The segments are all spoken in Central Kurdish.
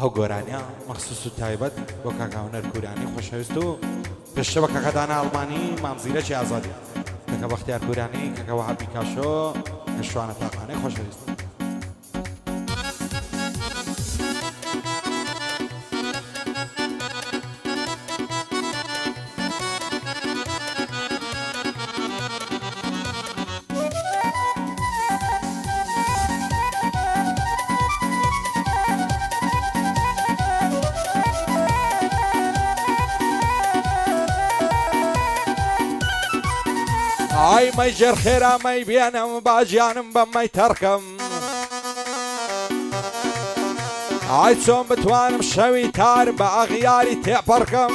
ئەو گۆرانیە مەخسوس و تایبەت بۆ کاکاونەر کورانی خۆشەویست و پێشتە بە کاکەدانە ئەڵمانی مامزیرەکی ئازادی کاکە بەختیار کورانی کاکە وەهاب پیکاشۆ کە شوانە تاقانەی خۆشەویست. ئای مەیجێر خێرا مەی بێنم باجیانم بە مەی تەڕکەم ئای چۆن بتوانم شەوی تار بە ئەغیاری تێپەڕکەم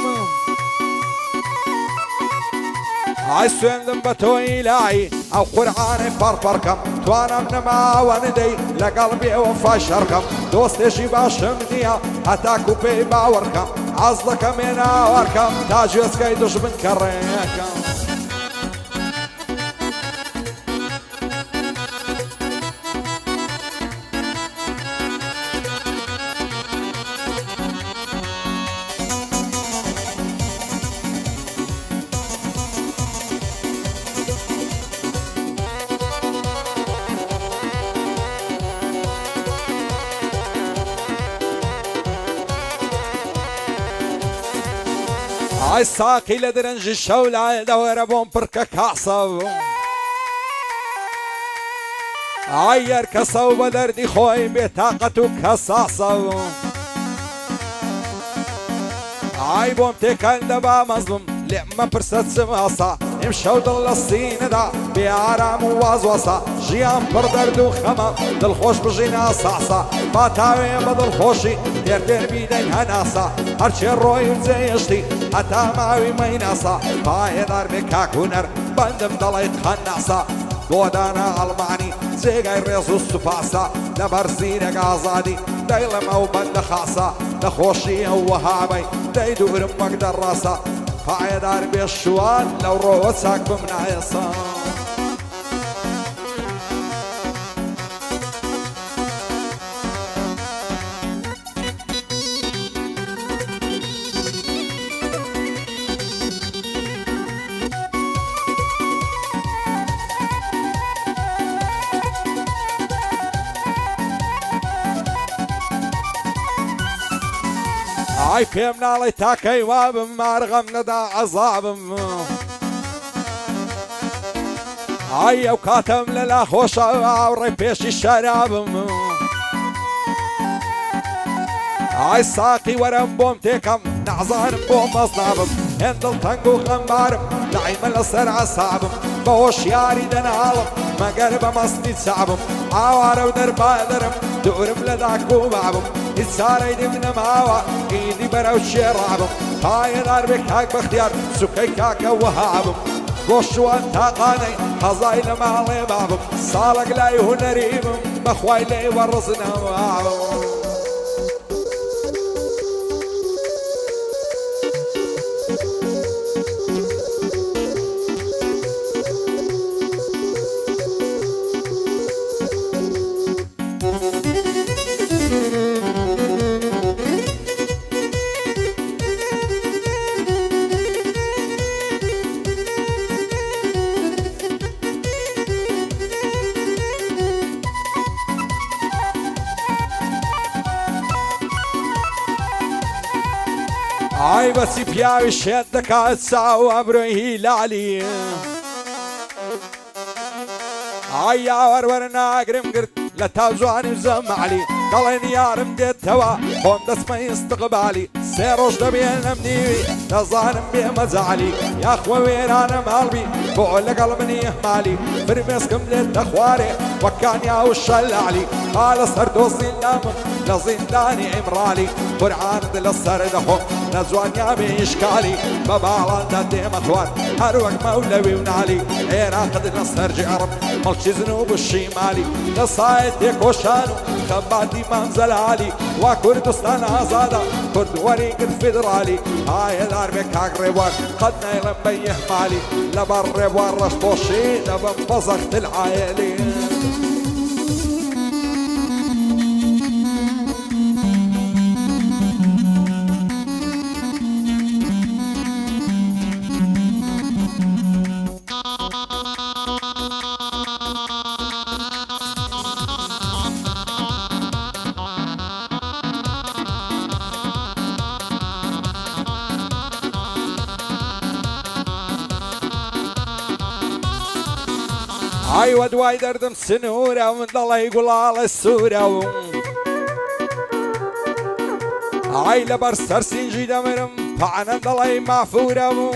ئای سوێندم بە تۆی لای ئەو قورعانەی پەڕپەڕکەم توانم نەماوە ندەی لەگەڵ بێوەفا شەڕکەم دۆستێکی باشم نییە هەتاکو پێی باوەڕکەم ئاز دەکەم هێناوەڕکەم تا گوێزگای دوژمن کەڕێنەکەم. ئای ساقی لە درەنجی شەو لای دەوەرە بۆم پڕکە کاسە ئای یەرکەسە و بە دەردی خۆی بێتاقەت و کەساسە ئای بۆم تێکەن دەبا مەزبم لێم مەپرسە چم ئاسا ئێم شەو دڵ لە سینەدا بێ ئارام و وازوەسا ژیان پڕ دەرد و خەمە دڵخۆش بژینە ساسا فاتاوێ بە دڵخۆشی دێردێربیدەین هەناسا هەرچێ ڕۆی و جێشتی هەتا ماوی مەیناسا پایەدار بێ کاکوونەر بەندم دەڵێت خەناسا بۆدانە ئەڵمانی جێگای ڕێز و سوپاسا لەبەر زیرەک ئازادی دەیڵم ئەو بەندە خاسا نەخۆشی ئەو وەهابەی دەی دوورم وەک دەڕاسا پایەدار بێ شوان لەو ڕۆوە چاک بم نایەسا. ئای پێم ناڵێ تاکەی وابم مارغەم نەدا عەزابم ئای ئەو کاتەم لەلا خۆشە ئاوڕێ پێشی شەرابم ئای ساقی وەرم بۆم تێکەم نەعزانم بۆ مەزنابم هێندڵ تەنگ و غەمبارم دایمە لەسەر عەسابم بە هۆشیاری دەناڵم مەگەر بە مەستی چابم ئاوارە و دەربادەرم دوورم لە داک و بابم هیچ چارەی دیم نەماوە ئیدی بەرەو شێڕابم پایەدار بێ کاک بەختیار سوکەی کاکە وەهابم بۆ شوان تاقانەی قەزای لە ماڵێ بابم ساڵک لای هونەریبم بەخوای لێ وەڕزنەوە. ئای بەچی پیاوی شێت دەکات چاو ئەبرۆی هیلالی ئای یاوەر وەرە ناگرم گرت لە تاو جوانی و زەمالی دەڵێن یارم دێتەوە خۆم دەچمە ئیستقبالی سێ ڕۆژ دەبێنم نیوی دەزانم بێمەجالی یاخوە وێرانە ماڵبی بۆ لەگەڵ منی ئەحمالی فرمێسکم لێت دەخوارێ وەکانیا و شەلالی با لەسەر دۆ زیندامم لە زیندانی عیمڕالی قورعانت لەسەر دەخۆم لە جوانیا بێ ئیشکالی بە باڵاندا دێمە خوار هەر وەک مەولەوی و نالی عێراقت لەسەر جێڕم مەڵکی زنوب و شیمالی لە سایت تێکۆشان و خەباتی مامزەلالی وا کوردستان ئازادە کوردوەری کرد فیدرالی پایەدار بێ کاک ڕێبوار قەت نایڵم بە ئیحمالی لەبەر ڕێبوار ڕەشپۆشی دەبم بەزەخت العایلی. عيود وايدردم سنورة ومن الله يقول على السورة عيلة برسر سنجي دمرم فعنا الله معفورة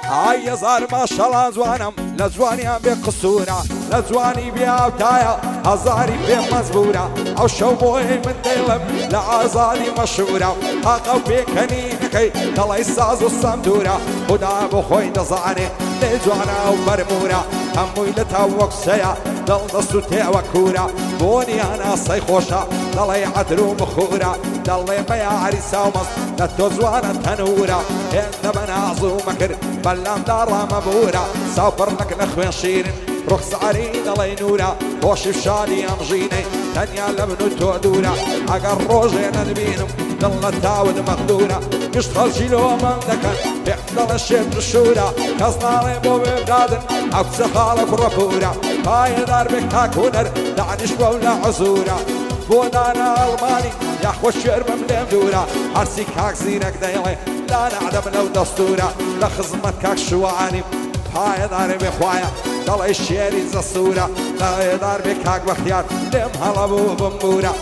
عي صار ما شاء الله زوانم لزواني بقصورة لزواني بياوتايا هزاري بمزبورة او شوبوي من ديلم لعزالي مشهورة حقو بكنينكي دلي سازو الصندورة خدا بخوي دزاني لزوانا وبرمورة هموي لتاوك سيا دل دستو تاوكورة بوني انا صيخوشة دلي عدرو بخورة دلي بيا عريسة ومص لتوزوانا تنورة هند بنازو مكر بلام دارا مبورة سافر لك نخوين شيرين رخص عريض الله نورا وش بشالي امجيني تانيا لبنو تودورا اقر روجي ندبينم دل تاود مقدورة يشتغل شيلو من دكن بيحضل الشيب الشورا كصنالي بو ببدادن عكس خالك رفورا هاي داربك هاكونر دعنش بولا عزورا بودانا الماني يحوى الشرب مليم دورا عرسيك هاك زينك دايلي لا نعدم لو دستورا لخزمتك هاك شواني هاي داري بخوايا دل الشيري زصورة لا يدار بكاك بختيار لم هلبو بمبورة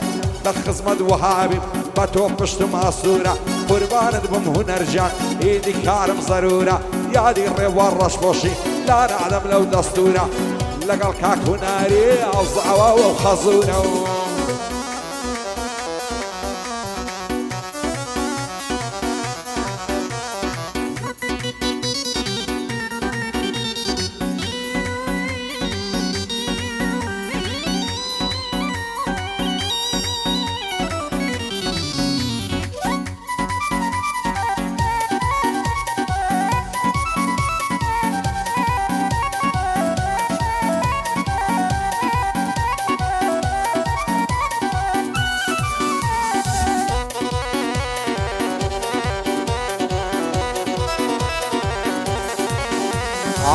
لخزمد وهابي باتوب بشتو ماسورة قرباند بم هنرجان ايدي كارم ضرورة يادي الريوار رشبوشي لا نعلم لو دستورة لقل كاك هناري او زعوا وخزورة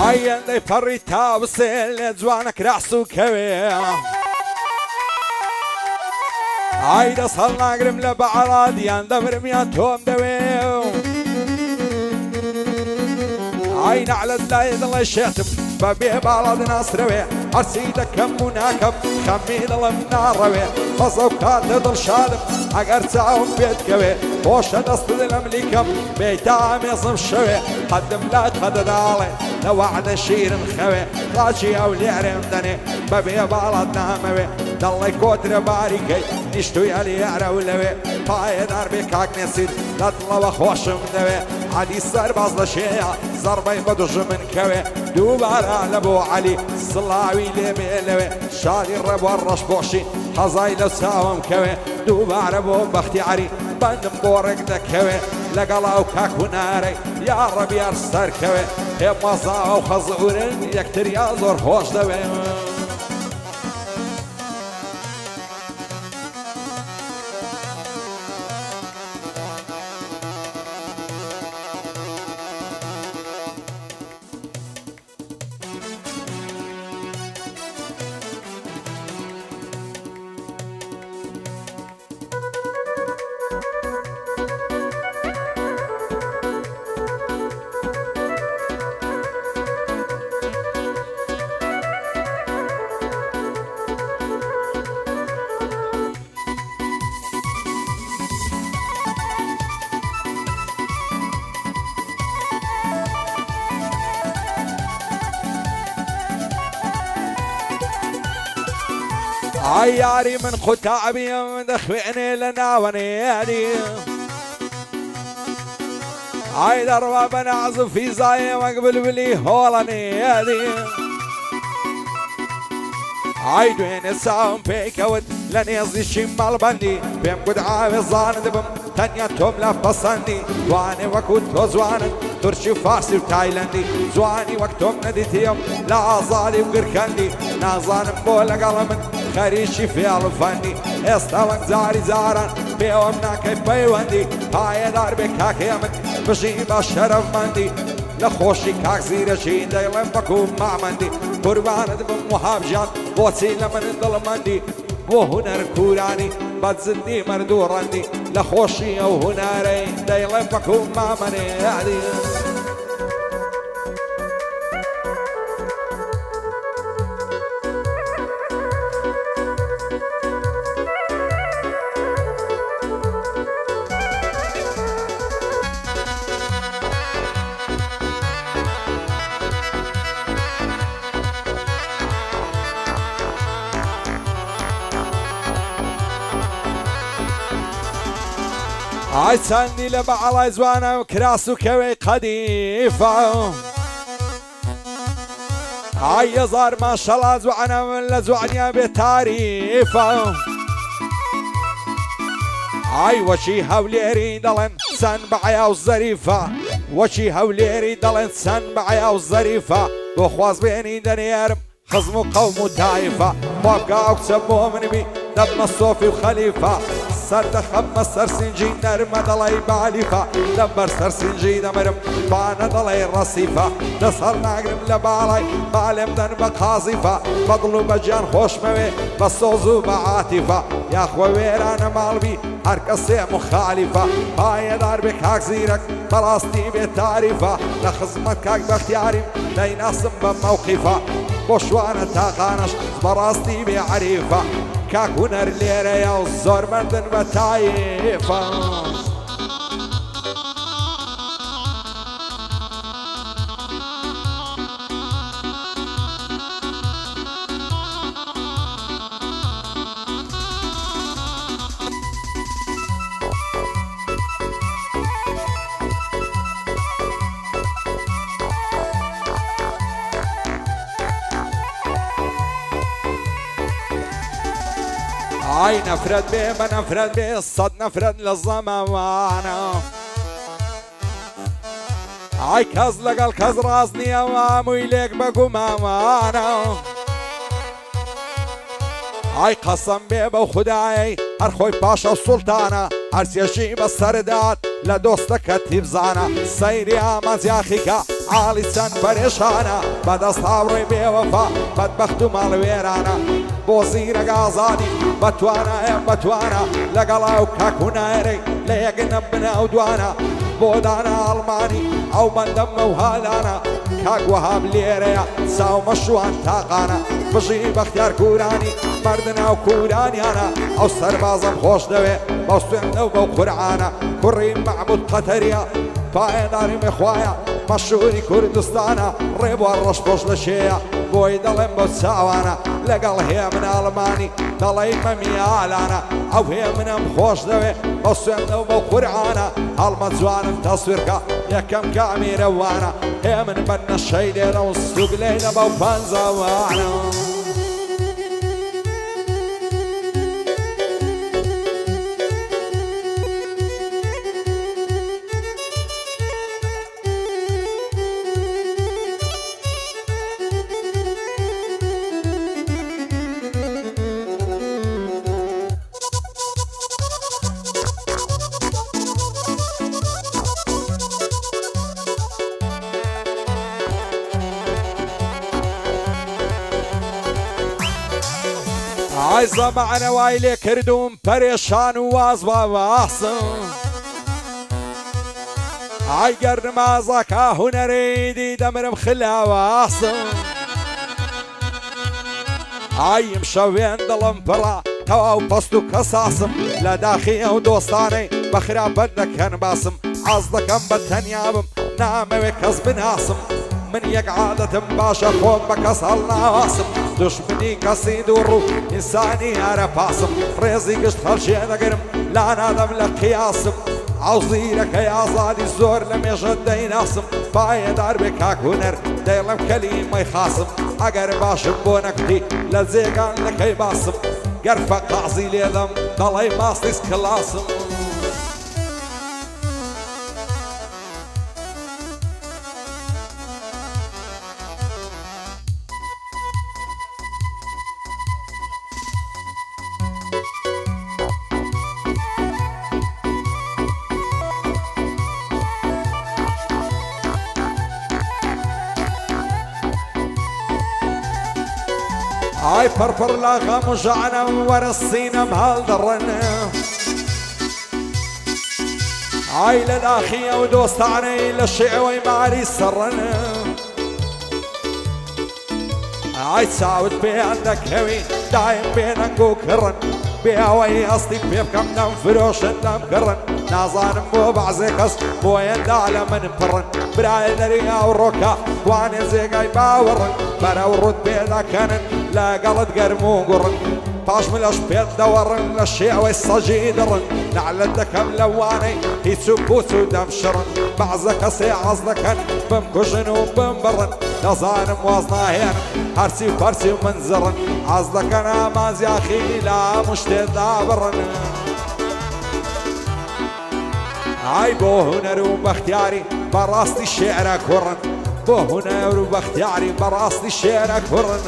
عين دي فريتا وسيل جوانك رعسو كوي عيد صلنا قرم لبعراد يندمر مياتهم دوي عين على الزايد الله يشتم بابي بالاد ناصروي عرسيدك كم مناكب خميد الله من ناروي فصوكات ضل شادم اگر تعاون بيت كوي وش دست الامليكم بيتام يصم شوي قدم لا قددالي لوعد شير خوي راجي او لعرم دني بابي بالاد ناموي دلي كوتر باريكي نشتو يالي عرولوي فايدار بكاك نسير لطلب خوشم دوي عدي صار باز لشيا ضربي بدوج من كوي دوبارا لبو علي صلاوي لميلوي شادي الرب والرش بوشي حظاي لو ساوم كوي دوبارا بو بختياري بندم بورك دكوي لقلاو كاكو ناري يا رب يا رستار كوي يا مصا وخزورن يكتر يا زور خوش دوي عياري من خطابي مدخوعني لنا ونيادي عيد أرباب نعزف في زاي مقبل بلي هولاني هادي عيد وين الساوم بيكوت لن يزي شمال بندي بيم قد عاوز زاند بم تانيا توم لفصندي زواني وكوت وزواني ترشي فارسي وتايلاندي زواني وقتهم نديتيهم لا زالي وقركندي نازان بولا قلمن خريشي في الفندي استوان زاري زاران بيومنا كيف بيواندي هاي دار بكاك يمن بجيب الشرف مندي لخوشي كاك زيرا شين دايلن بكون مع مندي قربان دبم وحابجان بوتي لمن الظلمندي وهنر كوراني بتزدي مردورندي لخوشي او هنارين دايلن بكون مع مني هادي ئای چەندی لە بەعەڵای جوانە و کراس و کەوەی قەدیفە ئای هەزار ماشەڵا جوانە من لە جوانیا بێ تاریفە ئای وەچی هەولێری دەڵێن چەند بەعیا و زەریفە وەچی هەولێری دەڵێن چەند بەعیا و زەریفە بۆ خوازبێنی دەنێرم خزم و قەوم و تایفە خۆبگا ئەو کچە بۆ منبی دەبمە سۆفی و خەلیفە سەردەخەممە سەرسینجی نەرمە دەڵی بالیفە لەبەر سەرسینجی دەمرم بانە دەڵی ڕەسیفە دەست هەڵ ناگرم لە باڵای بالێم دەن بە قازیفە بەدڵ و بەجیان خۆشمەوێ بە سۆز و بە عاتیفە یاخوە وێرانە ماڵبی هەر کەسێ مخالیفە پایەدار بێ کاک زیرەک بەڕاستی بێ تاریفە لە خزمەت کاک بەختیاریم دەیناسم بە مەوقیفە بۆ شوانە تاقانش بەڕاستی بێ عەریفە کاک هونەر لێرەیە و زۆر مردن بە تایفە ئای نەفرەت بێ بە نەفرەت بێ سەد نەفرەت لە زەمەوانە ئای کەس لەگەڵ کەس ڕاست نییە هەمووی لێک بە گومانە ئای قەسەم بێ بەو خودایەی هەر خۆی پاشە سوڵتانە هەرچێشی بەسەردات لە دۆستەکە تیبزانە سەیری ئامانجیاخیکە عاڵی چەند پەرێشانە بەدەست هاوڕێی بێوەفا بەدبەخت و ماڵوێرانە بۆ زیرەک ئازادی بەتوانە ئێم بەتوانە لەگەڵا و کاکوونایرەی لە یەکنە بنە و دوانە بۆ دانە ئەڵمانی ئەو بەندەمە و هالانە کاک وەهاب لێرەیە چاومە شوان تاقانە بژی بەختیار کوورانی مردنە و کوورانیانە ئەو سەربازم خۆش دەوێ بەو سوێندە و بەو قورعانە کوڕی مەعبود قەتەریە پایەداری مێخوایە مەشهوری کوردستانە ڕێبوە ڕەشپۆش لە شێیە بۆی دەڵێم بۆ چاوانە لەگەڵ هەیە من ئەڵمانی دەڵێی مەمیالانە ئەو هەیە منم خۆش دەوێ بە سوێندە و بەو قورعانە هەڵمە جوانم تەسویرکە یەکەم کامیرەوانە هەیە من بە نەشەی لێرە و سوگ لێنە بەو پەنجەوانە ئای زەمانە وای لێ کردوم پەرێشان و واز بەواسم ئای گەرنمازەکە هونەرێدی دەمرم خلاواسم ئایم شەوێن دڵم پڕە تەواو پەست و کەساسم لە داخی ئەو دۆستانەی بە خراپەت دەکەن باسم ئاز دەکەم بە تەنیا بم نامەوێ کەس بناسم من یەک عادەتم باشە خۆم بە کەس هەڵ ناواسم دشمنی کەسی دووڕ و ئینسانی هەرە پاسم ڕێزی گشت هەڵشێ دەگرم لا نادەم لە قیاسم ئەو زیرەکەی ئازادی زۆر لە مێژە دەیناسم پایەدار بێ کاک هونەر دەیڵم کەلیمەی خاسم ئەگەر باشم بۆ نەکتی لە جێگان لەکەی باسم گەرفە قازی لێدەم دەڵێی ماستیس کلاسم ئای پڕپڕ لە غەم و ژەعنەم وەرە سینەم هەڵدەڕێنێ ئای لە داخی ئەو دۆستانەی لە شێوەی ماری سەڕێنێ ئای چاوت پێیان دەکەوی دایم بێنەنگ و کڕن بێ ئەوەی هەستی پێ بکەم دەم فرۆشن دەم کڕن نازانم بۆ بەعزێ کەس بۆیەندا لە من پڕن برایە دەریا و ڕۆکە توانێ جێگای باوەڕن بەرەو ڕوت پێ دەکەنن لەگەڵت گەرم و گوڕن باش ملش بيت دورن للشيوي الصجيدرن نعلد كم لواني يتسبوت ودمشرن بعزك سيعزلكن بمكشن وبمبرن لظالم وزناهين هرسي وفرسي ومنزرن عزلك انا ماز يا اخي لا مشتد دابرن هاي بو هنر وباختياري براستي الشعر كرن بو هنر وباختياري براستي الشعر كرن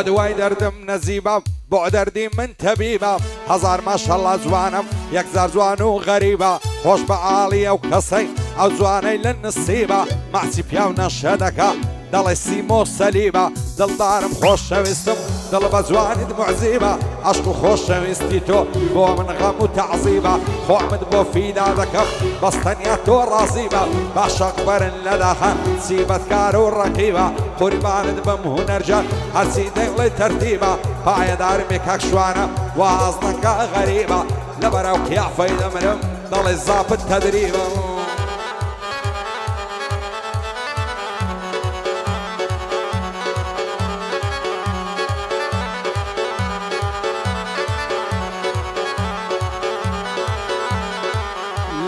ودواي دردم نزيبة بعدردي من تبيبة هزار ما شاء الله زوانم يكزار زوان وغريبة خوش بعالية وكسي او زواني للنصيبة معسي بياونا شدكة دل سيمو سليبة دل دارم خوش شويستم دل بزواني معزيبة عشق خوش شويستيتو بو من غم وتعذيبة خو عمد بو في دادكم بس تنياتو رازيبة باش اكبر لداها سيبت كارو الرقيبة قربان بمهو نرجع هرسي دغلي ترتيبة بايا دار ميكاك شوانا وازنك غريبة لبراو كيافي دمرم دل الزابط تدريبة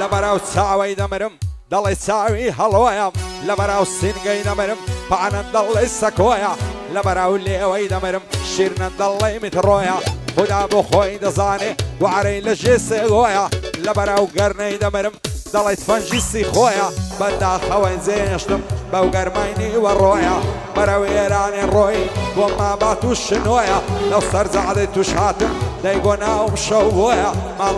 لبراو تساوي دمرم دل يساوي هلويا لبراو سنقي دمرم بعنا دل السكويا لبراو ليوي دمرم شيرنا دل مترويا خدا بخوي دزاني وعري لجيسي غويا لبراو قرني دمرم دل يتفنجيسي خويا بدا خوين زينشتم بو قرميني والرويا براو يراني الروي وما باتو شنويا لو صار زعدتو شاتم دايقونا ومشوويا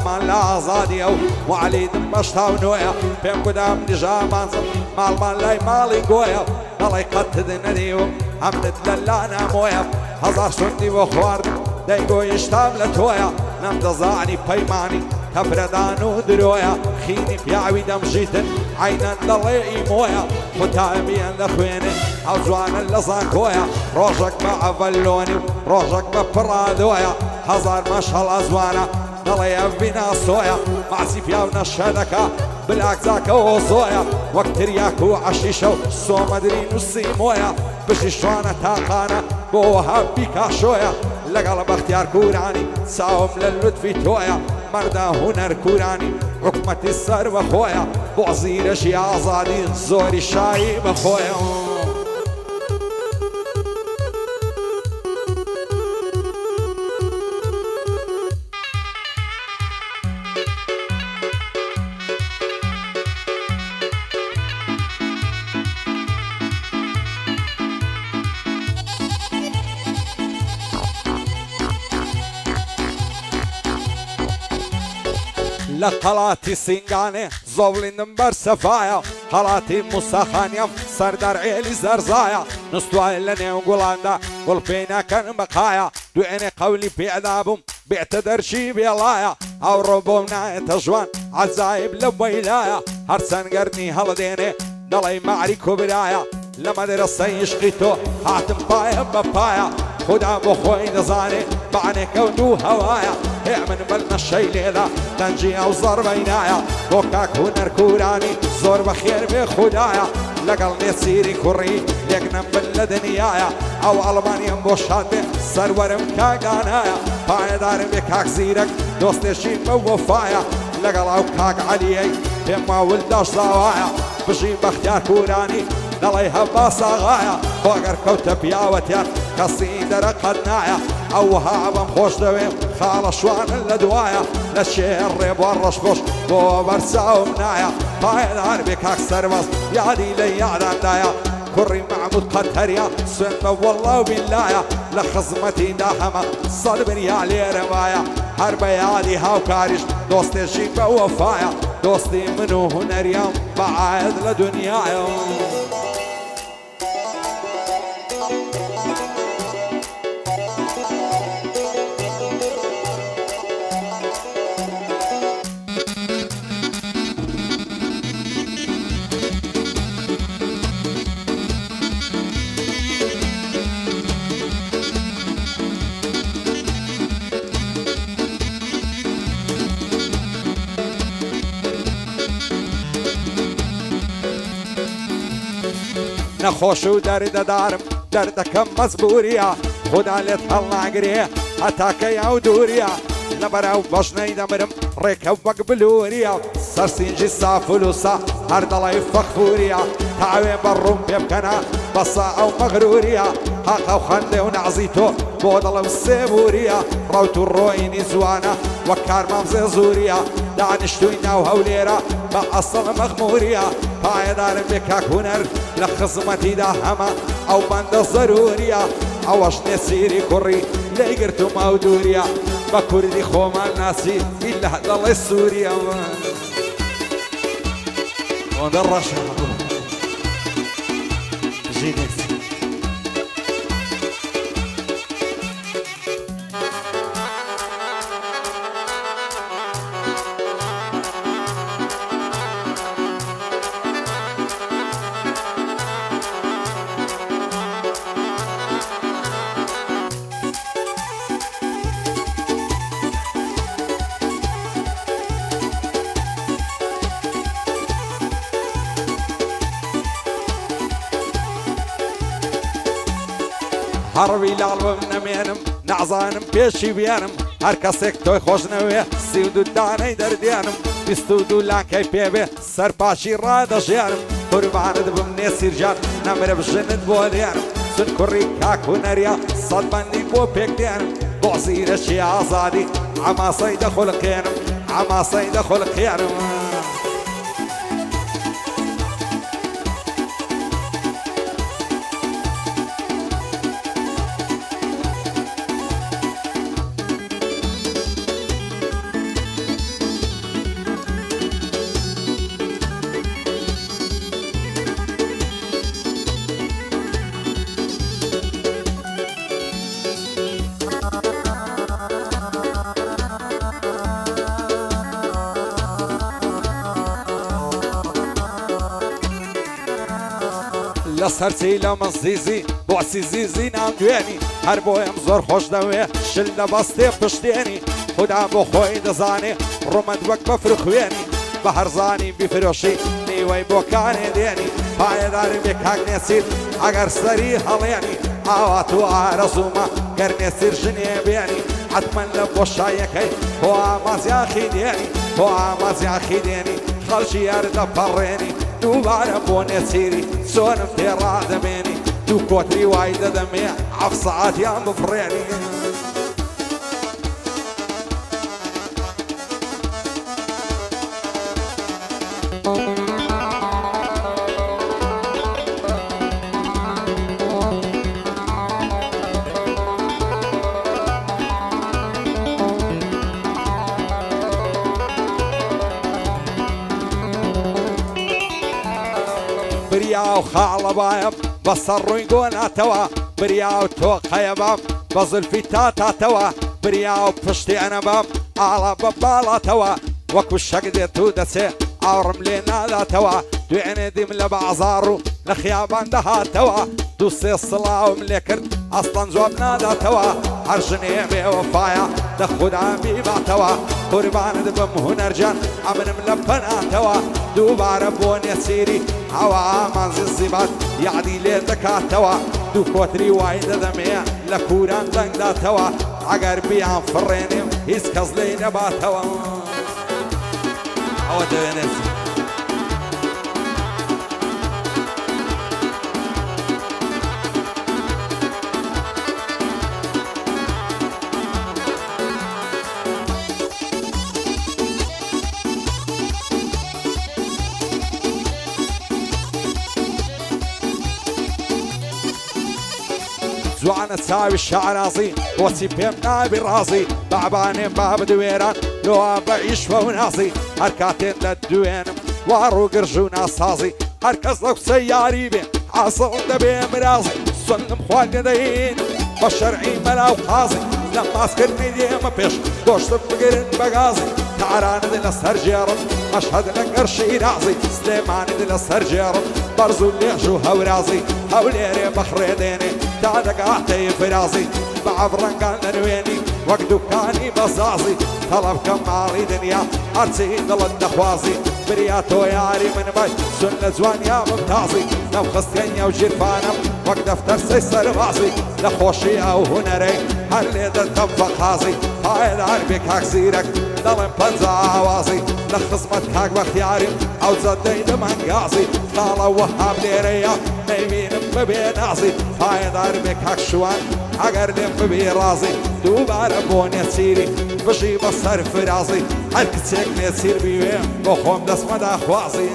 مال لا زاديو وعلي دمشتا ونويا بين قدام نجا مانزم مال لاي مالي قويا دالي قتد نديو عمدت للانا مويا هزار سندي وخوارد دايقو يشتام لتويا نم دزاني بيماني كبردانو درويا خيني بيعوي دم جيتن عينا دالي مويا ختامي اندخويني او زوانا لزاكويا روجك مع فلوني روجك ببرادويا هزار ما شاء الله زوانا دالي بينا صويا معسي بياونا الشدكة بالاكزاك وصويا وكترياك وعشيشو سو مدري نسي مويا بشيشوانا تاقانا بوها بيكا شويا لقلب اختيار كوراني ساوم لللطفي تويا مردا هنر كوراني حكمة السر وخويا بوزير شي عزادي زوري شاي بخويا لقلاتي سنگانه زولين برسفايا قلاتي مسخانيا سردار عيلي زرزايا نستوى لني وقولاندا قلبينا كان بقايا دويني قولي بيعذابهم بيعتذر شي بيلايا او ربونا تجوان عزايب لبويلايا هرسان قرني هلديني دلي معري كبرايا لما درسي يشقيتو هاتم بايا ببايا خدا بخوي نزاني بعني كونو هوايا اعمل بلنا الشي ليلة تنجي او ضربينايا بوكاك هنر كوراني زور بخير بخدايا لقلني سيري كوري يقنم بالدنيايا او المانيا بوشاتي سرور مكاقانايا باي دارم بكاك زيرك دوستي شي موفايا لقل او كاك عليي بما ولداش زوايا بجي بختيار كوراني دلي هباسا غايا فوقر كوتب يا وتيار قصيدة رقدنايا او هابم خوش دويم خال شوان اللدوايا للشير ريب والرشبوش بو برسا ومنايا باي دار بكاك سربس يادي لي يعدان دايا كري معمود قتريا سنة والله وبالله لخزمتي داهمة صلب يا علي رواية حرب يالي هاو كارش دوستي شيبة وفايا دوستي منو هنريا بعاد لدنيايا نخوش و درد دارم دردكم مزبوريا خدا لتطلع قريه هتاكي او دوريا لبراو باش نيدمرم ريكب وقبلوريا سرسينجي فلوسا هرد الله يفخفوريا تعوين بروم بيبكنا بصا او مغروريا هاقا وخندي ونعزيتو بود الله والسيبوريا روتو الرويني زوانا وكار مامزي زوريا دعنشتوينا وهوليرا بأصل مغموريا هاي دار بكاك هنر لخصمتي داهما او بند ضروريا اوش نسيري كوري لقرتو مودوريا بكردي خوما الناسي إلا الله السوريا ودرشا جينيس هروي لعلو منمينم نعزانم بيشي بيانم هر کسک توی خوش نوی سیودو دانه دردیانم بیستودو لانکی پیبه سرپاشی را دجیانم قرباند بم نسیر جان نمره بجند بودیانم سن کری کاکو نریا صد بندی بو پیک دیانم بوزیرشی آزادی عما صید خلقیانم عما صید خلقیانم لسرسي لما زيزي بوعسي زيزي نام دواني هر بویم زور خوش دوی شل لباستی پشتینی خدا بو خوی دزانی رومد وک بفرخوینی بهر زانی بفروشی نیوی بو کانی دینی پایداری بکاک نسیر اگر سری حالینی آواتو آرزوما گر نسیر جنی بینی حتما لبو شایکی هو آماز یاخی دینی هو آماز یاخی دینی خلشی یارد پرینی دوباره بو نسیری سونم تیرا دمینی تو كوتري وايد دمي عفصات يا مفريني بريا وخال بايم بصروا يقونا توا بريا وتوقع يا باب بظل في تاتا توا بريا وبشتي انا باب على ببالا توا وكو الشقد تودسي عورم لنا ذا توا دوعني ديم لبعزارو لخيابان دها توا دوسي الصلاة وملكرت اصلا زوبنا ذا توا عرجني بوفايا دخود عمي با توا قربان دبم هنرجان عمن ملبنا توا دوباره بون يسيري هوا منزل الزباد يعدي ليتك توا دو كوتري وايد دمي لكوران زندا توا عقر بيان فريني يسكز لي نبا توا هوا دوينيس زوانە چاوی شارازی بۆچی پێم نابی ڕازی بابانێ باب دوێران لۆوا بە ئیشوە و نازی هەر کاتێن لە دوێنم وا ڕووگرژ و ناسازی هەر کەس لە قسەی یاری بێ عاسڵ دەبێ مرازی سنگم خوان دەدەین بە شەرعی مەلا و قازی لە ماسکردنی دێمە پێش گۆشتم بگرن بەگازی تارانت لەسەر جێڕم مەشهەد لەگەر شیرازی سلێمانت لەسەر جێڕم بەرز و لێژ و هەورازی هەولێرێ بەخڕێ دێنێ تا دەگاتەی فرازی بە عەبڕەنگان لە نوێنی وەک دوکانی بەزازی تەڵەب کە ماڵی دنیا هەرچی دڵت دەخوازی بریا تۆ یاری من بای سون لە جوانیا ممتازی لەم خستێنیا و ژیرفانم وەک دەفتەر سەی سەربازی لە خۆشی ئەو هونەرەی هەر لێ دەتەم بەقازی پایدار بێ کاک زیرەک دەڵێم پەنجا ئاوازی لە خزمەت کاک بەختیاریم ئەو جەدەی دەمەنگازی خاڵە وەهاب لێرەیە نەیبینم ببێ نازی پایدار بێ کاک شوان ئەگەر لێم ببێ ڕازی دووبارە بۆ نێچیری بژی بە سەر فرازی هەر کچێک نێچیر بیوێ بۆ خۆم دەستمەدا خوازی